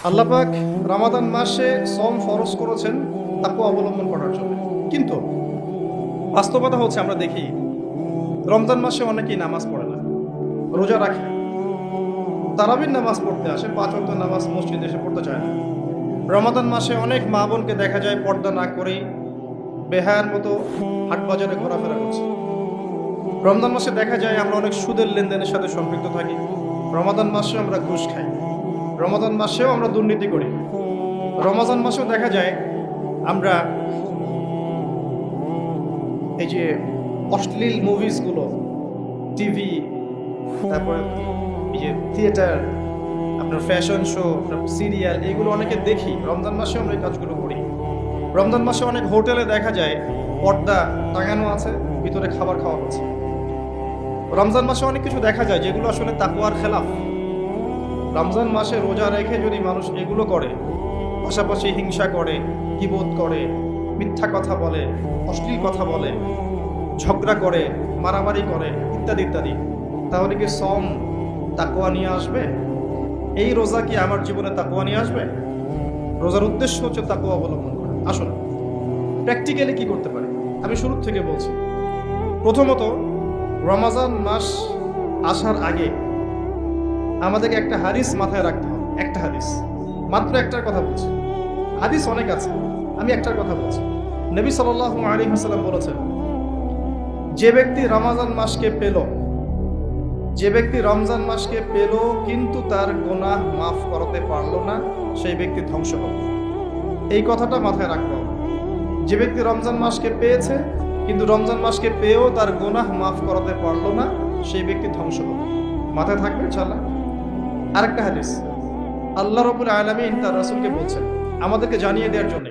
আল্লাহ পাক রমাদান মাসে সম ফরজ করেছেন তাকওয়া অবলম্বন করার জন্য। কিন্তু বাস্তবতা হচ্ছে আমরা দেখি রমজান মাসে অনেকেই নামাজ পড়ে না, রোজা রাখে, তারাবির নামাজ পড়তে আসে, 5 ওয়াক্ত নামাজ মসজিদে এসে পড়তে চায় না। রমাদান মাসে অনেক মা বোনকে দেখা যায় পর্দা না করেই বেহায়ার মতো হাট বাজারে ঘোরাফেরা করছে। রমজান মাসে দেখা যায় আমরা অনেক সুদের লেনদেনের সাথে সম্পৃক্ত থাকি। রমাদান মাসে আমরা ঘুষ খাই, রমাদান মাসেও আমরা দুর্নীতি করি। রমজান মাসেও দেখা যায় আমরা এই যে অশ্লীল মুভিজগুলো, টিভি, তারপরে এই যে থিয়েটার, আপনার ফ্যাশন শো, সিরিয়াল, এগুলো অনেকে দেখি। রমজান মাসেও আমরা এই কাজগুলো করি। রমজান মাসে অনেক হোটেলে দেখা যায় পর্দা টাঙানো আছে, ভিতরে খাবার খাওয়া হচ্ছে। রমজান মাসে অনেক কিছু দেখা যায় যেগুলো আসলে তাকওয়ার খেলাফ। রমজান মাসে রোজা রেখে যদি মানুষ এগুলো করে, পাশাপাশি হিংসা করে, গীবত করে, মিথ্যা কথা বলে, অশ্লীল কথা বলে, ঝগড়া করে, মারামারি করে, ইত্যাদি ইত্যাদি, তাহলে কি সম তাকওয়া নিয়ে আসবে? এই রোজা কি আমার জীবনে তাকওয়া নিয়ে আসবে? রোজার উদ্দেশ্য হচ্ছে তাকওয়া অবলম্বন করা। আসলে প্র্যাকটিক্যালি কি করতে পারি আমি শুরু থেকে বলছি। প্রথমত, রমজান মাস আসার আগে আমাদেরকে একটা হাদিস মাথায় রাখতে হবে। একটা হাদিস, মাত্র একটার কথা বলছি। হাদিস অনেক আছে, আমি একটার কথা বলছি। নবী সাল্লাল্লাহু আলাইহি ওয়াসাল্লাম বলেছেন, যে ব্যক্তি রমজান মাসকে পেল, যে ব্যক্তি রমজান মাসকে পেল কিন্তু তার গুনাহ মাফ করতে পারলো না, সেই ব্যক্তি ধ্বংস হবে। এই কথাটা মাথায় রাখতে হবে। যে ব্যক্তি রমজান মাসকে পেয়েছে কিন্তু রমজান মাসকে পেয়েও তার গুনাহ মাফ করাতে পারলো না, সেই ব্যক্তি ধ্বংস হবে। মাথায় থাকবে ইনশাআল্লাহ। আরেকটা হাদিস, আল্লাহ রাব্বুল আলামিন তার রাসূলকে বলছেন আমাদেরকে জানিয়ে দেওয়ার জন্য,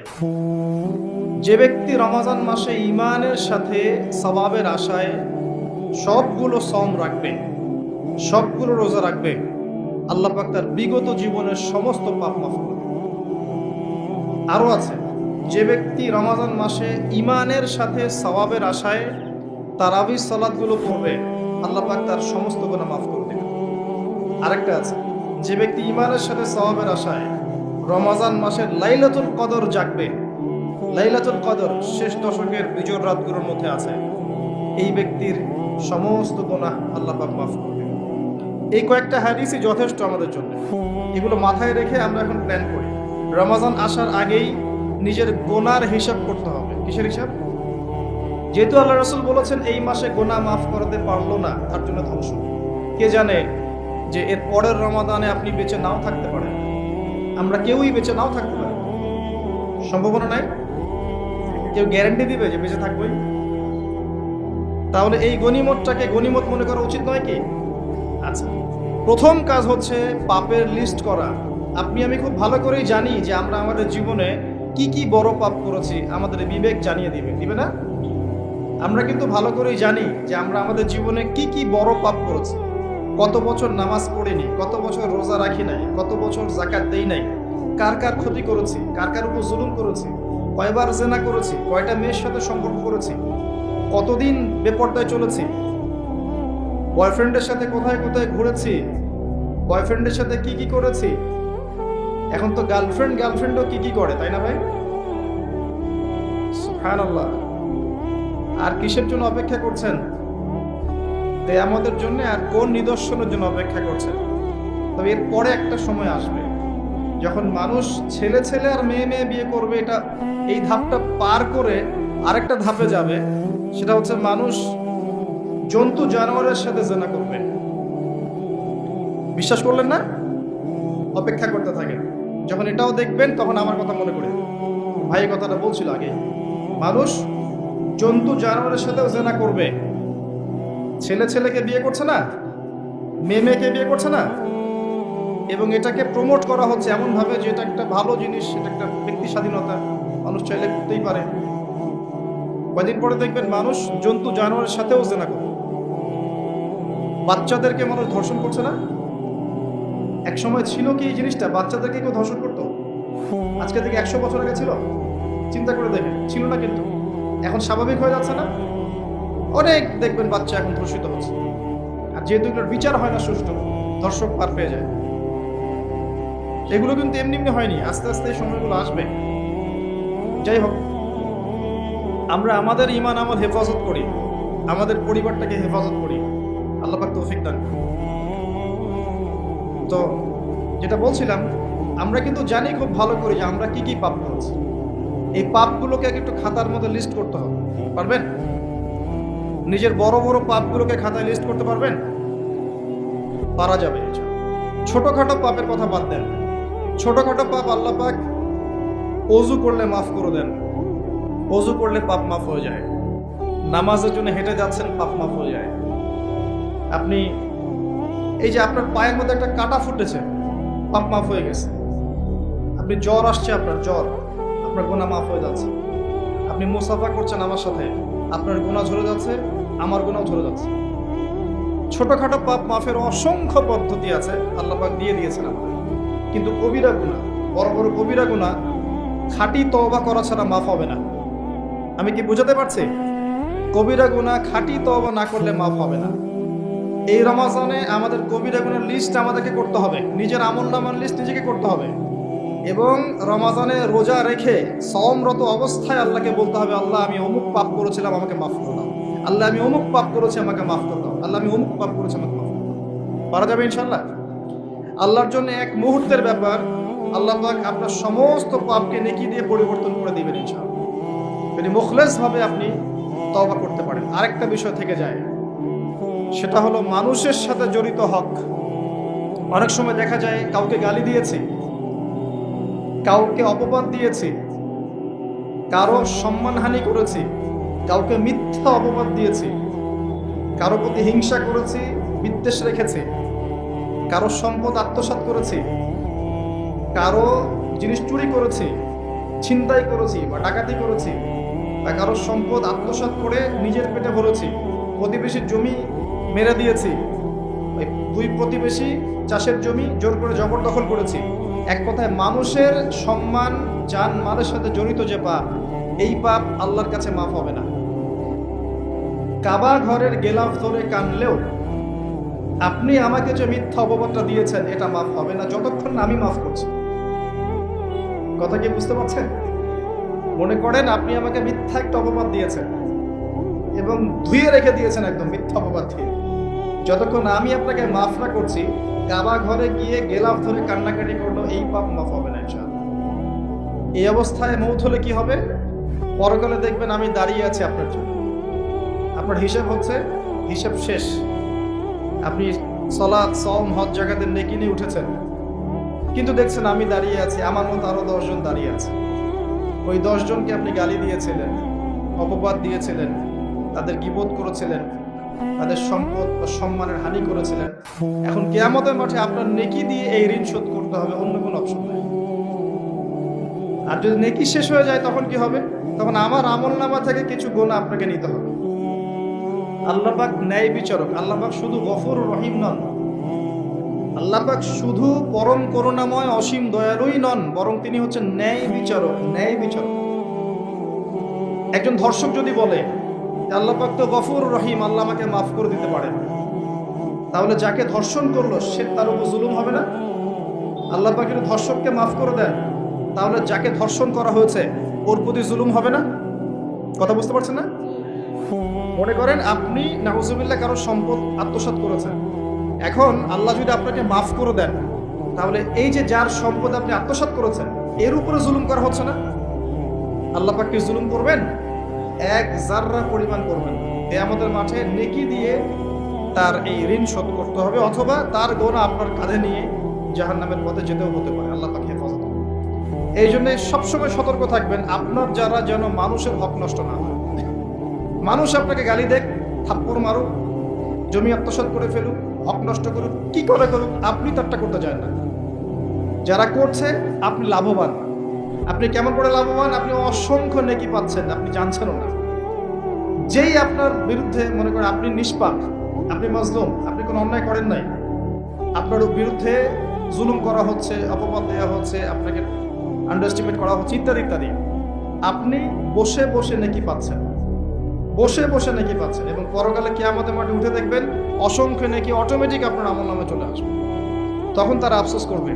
যে ব্যক্তি রমজান মাসে ঈমানের সাথে সওয়াবের আশায় সবগুলো সম রাখবে, সবগুলো রোজা রাখবে, আল্লাহ পাক তার বিগত জীবনের সমস্ত পাপ মাফ করবে। আরো আছে, যে ব্যক্তি রমজান মাসে ঈমানের সাথে সওয়াবের আশায় তারাবির সালাতগুলো পড়বে, আল্লাহ পাক তার সমস্ত গুনাহ মাফ করে দেবে। আরেকটা আছে, যে ব্যক্তি ঈমানের সাথে সওয়াবের আশায় রমজান মাসের লাইলাতুল কদর জাগবে, লাইলাতুল কদর শেষ দশকের বিজোড় রাতগুলোর মধ্যে আছে, এই ব্যক্তির সমস্ত গুনাহ আল্লাহ পাক মাফ করবে। এই কয়েকটা হাদিসই যথেষ্ট আমাদের জন্য। এগুলো মাথায় রেখে আমরা এখন প্ল্যান করি। রমজান আসার আগেই নিজের গুনার হিসাব করতে হবে। কিসের হিসাব? যেহেতু আল্লাহ রাসূল বলেছেন এই মাসে গুনাহ মাফ করতে পারলো না, তার জন্য ধ্বংস। কে জানে যে এর পরের রমাদানে আপনি বেঁচে নাও থাকতে পারেন। আমরা কেউই বেঁচে নাও থাকতে পারি, সম্ভাবনা নাই। কেউ গ্যারান্টি দিবে যে বেঁচে থাকবোই? তাহলে এই গনিমতটাকে গনিমত মনে করা উচিত নয় কি? আচ্ছা, প্রথম কাজ হচ্ছে পাপের লিস্ট করা। আপনি আমি খুব ভালো করেই জানি যে আমরা আমাদের জীবনে কি কি বড় পাপ করেছি, আমাদের বিবেক জানিয়ে দিবে না? আমরা কিন্তু ভালো করেই জানি যে আমরা আমাদের জীবনে কি কি বড় পাপ করেছি। কত বছর নামাজ পড়িনি, কত বছর রোজা রাখি নাই, কত বছর যাকাত দেই নাই, কার কার ক্ষতি করেছি, কার কার উপর জুলুম করেছি, কয়বার জেনা করেছি, কয়টা মেয়ের সাথে সম্পর্ক করেছি, কতদিন বেপর্দায় চলেছি, বয়ফ্রেন্ডের সাথে কোথায় কোথায় ঘুরেছি, বয়ফ্রেন্ডের সাথে কি কি করেছি। এখন তো গার্লফ্রেন্ডও কি কি করে, তাই না ভাই? সুবহানাল্লাহ। আর কিসের জন্য অপেক্ষা করছেন? কিয়ামতের জন্য। আর কোন নিদর্শনের জন্য অপেক্ষা করছেন? তবে এর পরে একটা সময় আসবে যখন মানুষ ছেলে ছেলে আর মেয়ে মেয়ে বিয়ে করবে। এটা এই ধাপটা পার করে আরেকটা ধাপে যাবে, সেটা হচ্ছে মানুষ জন্তু জানোয়ারের সাথে জেনা করবে। বিশ্বাস করলেন না? অপেক্ষা করতে থাকেন। যখন এটাও দেখবেন তখন আমার কথা মনে করে ভাই কথাটা বলছিল আগে, মানুষ জন্তু জানোয়ারের সাথেও জেনা করবে। ছেলে ছেলেকে বিয়ে করছে না, মেয়ে মেয়েকে বিয়ে করছে না, এবং এটাকে প্রমোট করা হচ্ছে এমনভাবে যে এটা একটা ভালো জিনিস, এটা একটা ব্যক্তি স্বাধীনতা, মানুষ চাইলে করতেই পারে। কয়েকদিন পরে দেখবেন মানুষ জন্তু জানোয়ারের সাথেও জেনা করবে। বাচ্চাদেরকে মানুষ ধর্ষণ করছে না? এক সময় ছিল কি এই জিনিসটা? বাচ্চাদেরকে কেউ ধর্ষণ করতো? আজকে থেকে 100 বছর আগে ছিল? চিন্তা করে দেখেন, ছিল না। কিন্তু এখন স্বাভাবিক হয়ে যাচ্ছে না? অনেক দেখবেন বাচ্চা এখন ধর্ষিত হচ্ছে। আর যেহেতু এগুলোর বিচার হয় না সুষ্ঠু, ধর্ষক পার পেয়ে যায়। এগুলো কিন্তু এমনি এমনি হয়নি, আস্তে আস্তে এই সময়গুলো আসবে। যাই হোক, আমরা আমাদের ঈমান আমল হেফাজত করি, আমাদের পরিবারটাকে হেফাজত করি, আল্লাহ পাক তৌফিক দান করুন। তো যেটা বলছিলাম, আমরা কিন্তু জানি খুব ভালো করে যে আমরা কি কি পাপ করেছি। এই পাপগুলোকে একটু খাতার মধ্যে লিস্ট করতে হবে। পারবেন? নিজের বড় বড় পাপগুলোকে খাতায় লিস্ট করতে পারবেন? পারা যাবে। ছোটখাটো পাপের কথা বাদ দেন। ছোটখাটো পাপ আল্লাহ পাক ওযু করলে মাফ করে দেন। ওযু করলে পাপ মাফ হয়ে যায়। নামাজের জন্য হেঁটে যাচ্ছেন, পাপ মাফ হয়ে যায়। আপনি এই যে আপনার পায়ের মধ্যে একটা কাটা ফুটেছে, পাপ মাফ হয়ে গেছে। আপনি জ্বর আসছে, আপনার জ্বর, আপনার গুনাহ মাফ হয়ে যাচ্ছে। আপনি মুসাফা করছেন আমার সাথে, আপনার গুনাহ ঝরে যাচ্ছে, আমার গুনাহ ঝরে যাচ্ছে। ছোটখাটো পাপ মাফের অসংখ্য পদ্ধতি আছে, আল্লাহ পাক দিয়ে দিয়েছেন আমাদের। কিন্তু কবিরা গুনাহ, বড় বড় কবিরা গুনাহ খাঁটি তওবা করা ছাড়া মাফ হবে না। আমি কি বুঝাতে পারছি? কবিরা গুনাহ খাঁটি তওবা না করলে মাফ হবে না। এই রমজানে আমাদের কবিরা গুনার লিস্ট আমাদেরকে করতে হবে, নিজের আমলনামার লিস্ট নিজেকে করতে হবে। এবং রমজানে রোজা রেখে সওমরত অবস্থায় আল্লাহকে বলতে হবে, আল্লাহ আমি অমুক পাপ করেছিলাম, আমাকে মাফ করে দাও। আল্লাহ আমি অমুক পাপ করেছি, আমাকে মাফ করে দাও। আল্লাহ আমি অমুক পাপ করেছি, আমাকে মাফ করে দাও। পারা যাবে ইনশাআল্লাহ। আল্লাহর জন্য এক মুহূর্তের ব্যাপার, আল্লাহ পাক আপনার সমস্ত পাপকে নেকি দিয়ে পরিবর্তন করে দিবেন ইনশাআল্লাহ, যদি মুখলেসভাবে আপনি তওবা করতে পারেন। আরেকটা বিষয় থেকে যায়, সেটা হলো মানুষের সাথে জড়িত হক। অনেক সময় দেখা যায় কাউকে গালি দিয়েছি, কাউকে অপবাদ দিয়েছি, কারো সম্মানহানি করেছি, কাউকে মিথ্যা অপবাদ দিয়েছি, কারো প্রতি হিংসা করেছি, বিদ্বেষ রেখেছি, কারো সম্পদ আত্মসাৎ করেছি, কারো জিনিস চুরি করেছি, ছিনতাই করেছি বা ডাকাতি করেছি, বা কারো সম্পদ আত্মসাৎ করে নিজের পেটে ভরেছি, প্রতিবেশীর জমি মেরে দিয়েছি, ওই দুই প্রতিবেশী চাষের জমি জোর করে জবরদখল করেছি। এক কথায় মানুষের সম্মান জান মালের সাথে জড়িত যে পাপ, এই পাপ আল্লাহর কাছে মাফ হবে না। কাবা ঘরের গেলাফ ধরে কানলেও আপনি আমাকে যে মিথ্যা অপবাদটা দিয়েছেন, এটা মাফ হবে না যতক্ষণ না আমি মাফ করছি। কথা কি বুঝতে পারছেন? মনে করেন আপনি আমাকে মিথ্যা একটা অপবাদ দিয়েছেন এবং ধুয়ে রেখে দিয়েছেন একদম মিথ্যা অপবাদ দিয়ে, যতক্ষণ আমি আপনাকে মাফ না করছি, কাবা ঘরে গিয়ে গেলাফ ধরে কান্নাকাটি করলো, এই পাপ মাফ হবে না ইনশাআল্লাহ। এই অবস্থায় মৌত হলে কি হবে? পরকালে দেখবেন আমি দাঁড়িয়ে আছি আপনার জন্য, আপনার হিসাব হচ্ছে, হিসাব শেষ। আপনি সালাত, সওম, হজ জাকাতের নেকি নিয়ে উঠেছেন, কিন্তু দেখছেন আমি দাঁড়িয়ে আছি, আমার মতো আরো 10 জন দাঁড়িয়ে আছে। ওই 10 জনকে আপনি গালি দিয়েছিলেন, অপবাদ দিয়েছিলেন, তাদের গীবত করেছিলেন, তাদের সম্পদ ও সম্মানের হানি করেছিলেন। এখন কিয়ামতের মাঠে আপনার নেকি দিয়ে এই ঋণ শোধ করতে হবে, অন্য কোনো অপশন নেই। আর যদি নেকি শেষ হয়ে যায় তখন কি হবে? তখন আমার আমলনামা থেকে কিছু গুনাহ আপনাকে নিতে হবে। আল্লাহ পাক ন্যায় বিচারক। আল্লাহ পাক শুধু গফুর রহিম নন, আল্লাহ পাক শুধু পরম করুণাময় অসীম দয়ালুই নন, বরং তিনি হচ্ছেন ন্যায় বিচারক। ন্যায় বিচারক। একজন ধর্ষক যদি বলে আল্লাহ পাক তো গফুর রহিম, আল্লাহ আমাকে মাফ করে দিতে পারেন, তাহলে যাকে ধর্ষণ করলো সে তার উপর জুলুম হবে না? আল্লাহ পাক যদি ধর্ষককে মাফ করে দেন, তাহলে যাকে ধর্ষণ করা হয়েছে ওর প্রতি জুলুম হবে না? কথা বুঝতে পারছেন না? মনে করেন আপনি নাউজুবিল্লাহ কারো সম্পদ আত্মসাৎ করেছেন, এখন আল্লাহ যদি আপনাকে মাফ করে দেন, তাহলে এই যে যার সম্পদ আপনি আত্মসাৎ করেছেন এর উপরে জুলুম করা হচ্ছে না? আল্লাহ পাক কি জুলুম করবেন? এক জাররা পরিমাণ করবেন। কিয়ামতের মাঠে নেকি দিয়ে তার এই ঋণ শোধ করতে হবে, অথবা তার গুনাহ আপনার কাঁধে নিয়ে জাহান্নামের পথে যেতেও হতে পারে। আল্লাহ পাক হেফাজত করুন। এই জন্য সবসময় সতর্ক থাকবেন, আপনার যারা যেন মানুষের হক নষ্ট না হয়। মানুষ আপনাকে গালি দেখ, থাপ্পড় মারুক, জমি আত্মসাৎ করে ফেলুক, হক নষ্ট করুক, কি করে করুক, আপনি তারটা করতে চান না। যারা করছে আপনি লাভবান। আপনি কেমন করে লাভবান? আপনি অসংখ্য নেকি পাচ্ছেন, আপনি জানছেনও না। যেই আপনার বিরুদ্ধে, মনে করেন আপনি নিষ্পাপ, আপনি মাজলুম, আপনি কোনো অন্যায় করেন নাই, আপনার বিরুদ্ধে জুলুম করা হচ্ছে, অপবাদ দেওয়া হচ্ছে, আপনাকে আন্ডারএস্টিমেট করা হচ্ছে, ইত্যাদি ইত্যাদি, আপনি বসে বসে নেকি পাচ্ছেন, বসে বসে নেকি পাচ্ছেন। এবং পরকালে কিয়ামতের মাঠে উঠে দেখবেন অসংখ্য নেকি অটোমেটিক আপনার আমলনামায় চলে আসবে। তখন তারা আফসোস করবে,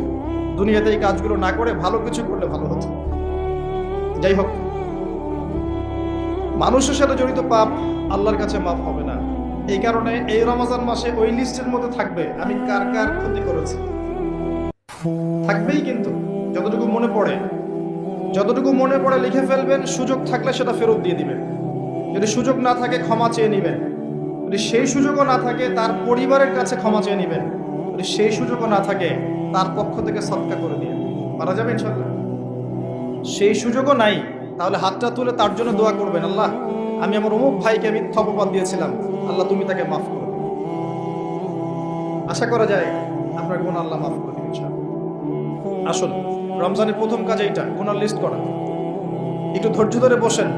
দুনিয়াতে এই কাজগুলো না করে ভালো কিছু করলে ভালো হতো। যাই হোক, মানুষের সাথে জড়িত পাপ আল্লাহর কাছে মাফ হবে না। এই কারণে এই রমজান মাসে ওই লিস্টের মধ্যে থাকবে আমি কার কার ক্ষতি করেছি, থাকবেই। কিন্তু যতটুকু মনে পড়ে লিখে ফেলবেন। সুযোগ থাকলে সেটা ফেরত দিয়ে দিবেন। যদি সুযোগ না থাকে ক্ষমা চেয়ে নেবেন। যদি সেই সুযোগও না থাকে তার পরিবারের কাছে ক্ষমা চেয়ে নেবেন। যদি সেই সুযোগও না থাকে তার পক্ষ থেকে সদকা করে দিয়ে পারা যাবে ইনশাআল্লাহ। সেই সুযোগও নাই, তাহলে হাতটা তুলে তার জন্য দোয়া করবেন, আল্লাহ আমি আমার অমুক ভাইকে মিথ্যা অপবাদ দিয়েছিলাম, আল্লাহ তুমি তাকে মাফ করো। আশা করা যায় আপনার গুনাহ আল্লাহ মাফ করে দিবেন ইনশাআল্লাহ। আসুন, রমজানের প্রথম কাজ এইটা, গুনার লিস্ট করা। একটু ধৈর্য ধরে বসেন।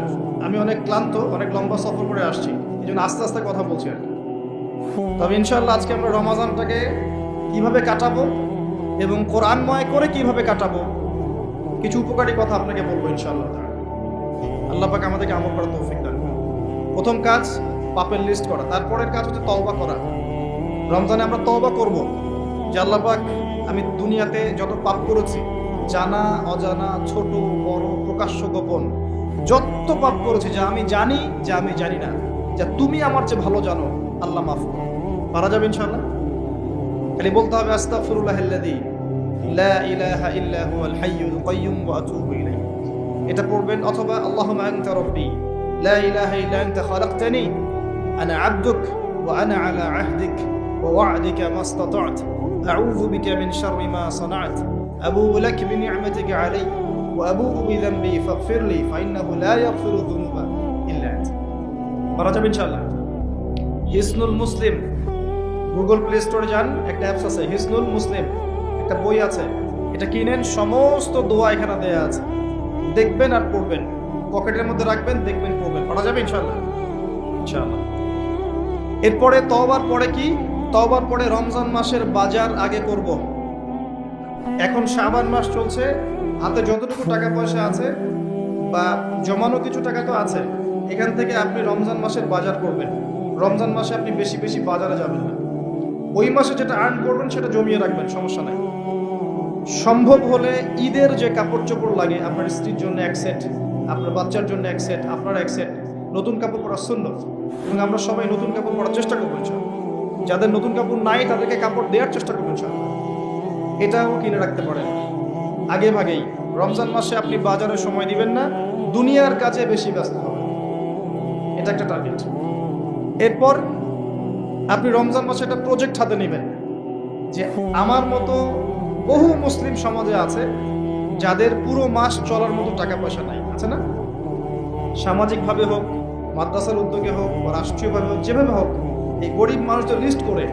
আমি অনেক ক্লান্ত, অনেক লম্বা সফর করে আসছি, এই জন্য আস্তে আস্তে কথা বলছি আর কি। তবে ইনশাআল্লাহ আজকে আমরা রমজানটাকে কিভাবে কাটাবো এবং কোরআনময় করে কিভাবে কাটাবো, কিছু উপকারী কথা আপনাকে বলবো ইনশাআল্লাহ। আল্লাহ পাক আমাদেরকে আমল করার তৌফিক দান করুন। প্রথম কাজ পাপের লিস্ট করা। তারপরের কাজ হচ্ছে তওবা করা। রমজানে আমরা তওবা করব যে আল্লাহ পাক আমি দুনিয়াতে যত পাপ করেছি, জানা অজানা, ছোট বড়, প্রকাশ্য গোপন, যত পাপ করেছি, যা আমি জানি যা আমি জানি না, যা তুমি আমার চেয়ে ভালো জানো, আল্লাহ মাফ করো। পারা যাবে ইনশাআল্লাহ। খালি বলতে হবে আস্তাগফিরুল্লাহাল্লাযী লা ইলাহা ইল্লা হুয়াল হাইয়ুল কাইয়্যুম ওয়া আতুবু ইলাইহি। এটা পড়বেন। অথবা আল্লাহুম্মা আনতা রাব্বী লা ইলাহা ইল্লা আনতা খালাকতানি আনা আবদুক ওয়া আনা আলা আহদিক ওয়া ওয়া'দিকা মাস্তাতা'ত আউযু বিকা মিন শাররি মা সানা'ত আবুউ লাক বিনি'মাতিকা আলাইয়া ওয়া আবুউ বিযানবি ফাগফিরলি ফাইন্নাহু লা ইয়াগফিরু যুনুবা ইল্লা আনতা। পারা যাবে ইনশাআল্লাহ। হিসনুল মুসলিম, গুগল প্লে স্টোরে যান, একটা অ্যাপস আছে হিসনুল মুসলিম, একটা বই আছে, এটা কিনেন। সমস্ত দোয়া এখানে দেয়া আছে, দেখবেন আর পড়বেন, পকেটের মধ্যে রাখবেন, দেখবেন, পড়বেন। পড়া যাবে ইনশাআল্লাহ। ইনশাআল্লাহ। এরপরে তওবার পরে কি? তওবার পরে রমজান মাসের বাজার আগে করব। এখন শাবান মাস চলছে, হাতে যতটুকু টাকা পয়সা আছে বা জমানো কিছু টাকা তো আছে, এখান থেকে আপনি রমজান মাসের বাজার করবেন। রমজান মাসে আপনি বেশি বেশি বাজারে যাবেন না। ওই মাসে যেটা আর্ন করবেন সেটা জমিয়ে রাখবেন, সমস্যা নাই। সম্ভব হলে ঈদের যে কাপড় চোপড় লাগে, আপনার স্ত্রীর জন্য এক সেট, আপনার বাচ্চার জন্য এক সেট, আপনার এক সেট, নতুন কাপড় পরা সুন্নাত, এবং আমরা সবাই নতুন কাপড় পরার চেষ্টা করবো ইনশাআল্লাহ। যাদের নতুন কাপড় নাই তাদেরকে কাপড় দেওয়ার চেষ্টা করবেন ইনশাআল্লাহ। এটাও কিনে রাখতে পারেন আগে ভাগেই। রমজান মাসে আপনি বাজারে সময় দিবেন না, দুনিয়ার কাজে বেশি ব্যস্ত হবেন, এটা একটা টার্গেট। এরপর আপনি রমজান মাসে একটা প্রজেক্ট হাতে নেবেন যে আমার মতো বহু মুসলিম সমাজে আছে যাদের পুরো মাস চলার মতো টাকা পয়সা নাই, আছে না? সামাজিকভাবে হোক, মাদ্রাসার উদ্যোগে হোক, বা রাষ্ট্রীয়ভাবে হোক, যেভাবে হোক, এই গরিব মানুষদের লিস্ট করে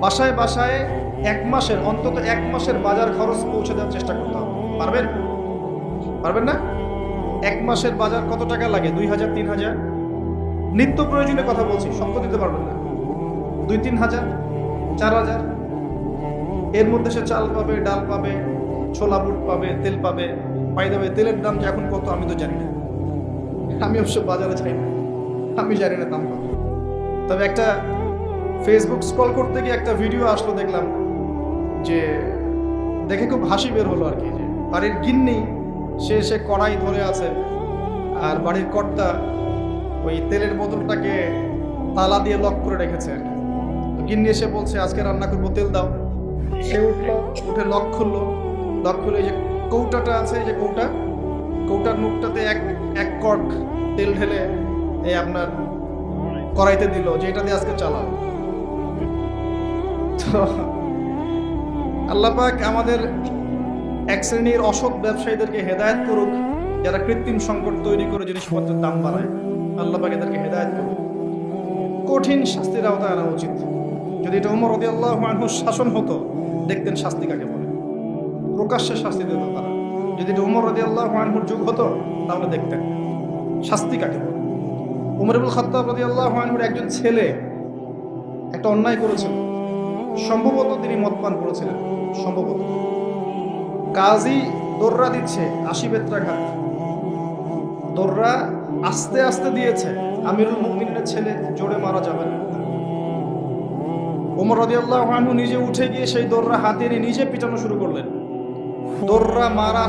বাসায় বাসায় অন্তত এক মাসের বাজার খরচ পৌঁছে দেওয়ার চেষ্টা করতে হবে। পারবেন? পারবেন না? এক মাসের বাজার কত টাকা লাগে? 2000, 3000। নিত্য প্রয়োজনীয় কথা বলছি, সব তো দিতে পারবেন না। 2-3 হাজার, 4000, এর মধ্যে সে চাল পাবে, ডাল পাবে, ছোলা বুট পাবে, তেল পাবে। পাই দেবে তেলের দাম যে এখন কত আমি তো জানি না, আমি অবশ্য বাজারে যাই না, আমি জানি না দাম কত। তবে একটা ফেসবুক স্ক্রল করতে গিয়ে একটা ভিডিও আসলো, দেখলাম যে দেখে খুব হাসি বের হলো আর কি, যে বাড়ির গিন্নি সে কড়াই ধরে আছে, আর বাড়ির কর্তা ওই তেলের বোতলটাকে তালা দিয়ে লক করে রেখেছে আর কি। তো গিন্নি এসে বলছে আজকে রান্না করবো, তেল দাও। সে উঠলো, উঠে লক খুললো, লক খুলে যে কৌটাটা আছে, এই যে কৌটার মুখটাতে এক কর্ক তেল ঢেলে এই আপনার কড়াইতে দিল, যে এটা দিয়ে আজকে চালাও। তো আল্লাহ পাক আমাদের এক শ্রেণীর অসৎ ব্যবসায়ীদেরকে হেদায়েত করুক, যারা কৃত্রিম সংকট তৈরি করে জিনিসপত্রের দাম বাড়ায়। আল্লাহ পাক এদেরকে হেদায়েত করুক। কঠিন শাস্তির আওতায় আনা উচিত। যদি এটা ওমর রাদিয়াল্লাহু আনহুর শাসন হতো, দেখতেন শাস্তি কাকে বলে, প্রকাশ্যে শাস্তি দিত তারা। যদি এটা ওমর রাদিয়াল্লাহু আনহুর যুগ হতো, তাহলে দেখতেন শাস্তি কাকে বলে। ওমর ইবনে খাত্তাব রাদিয়াল্লাহু আনহুর একজন ছেলে একটা অন্যায় করেছিল, সম্ভবত তিনি মদ পান করেছিলেন, সম্ভবত। কাজী দোররা দিচ্ছে 80 বেত্রাঘাত, দোররা আস্তে আস্তে দিয়েছে, আমিরুল মুমিনের ছেলে জোরে মারা যাবে না। ওমর রাদিয়াল্লাহু আনহু নিজে উঠে গিয়ে সেই দোররা হাতে নিয়ে নিজে পিটানো শুরু করলেন। দোররা মারা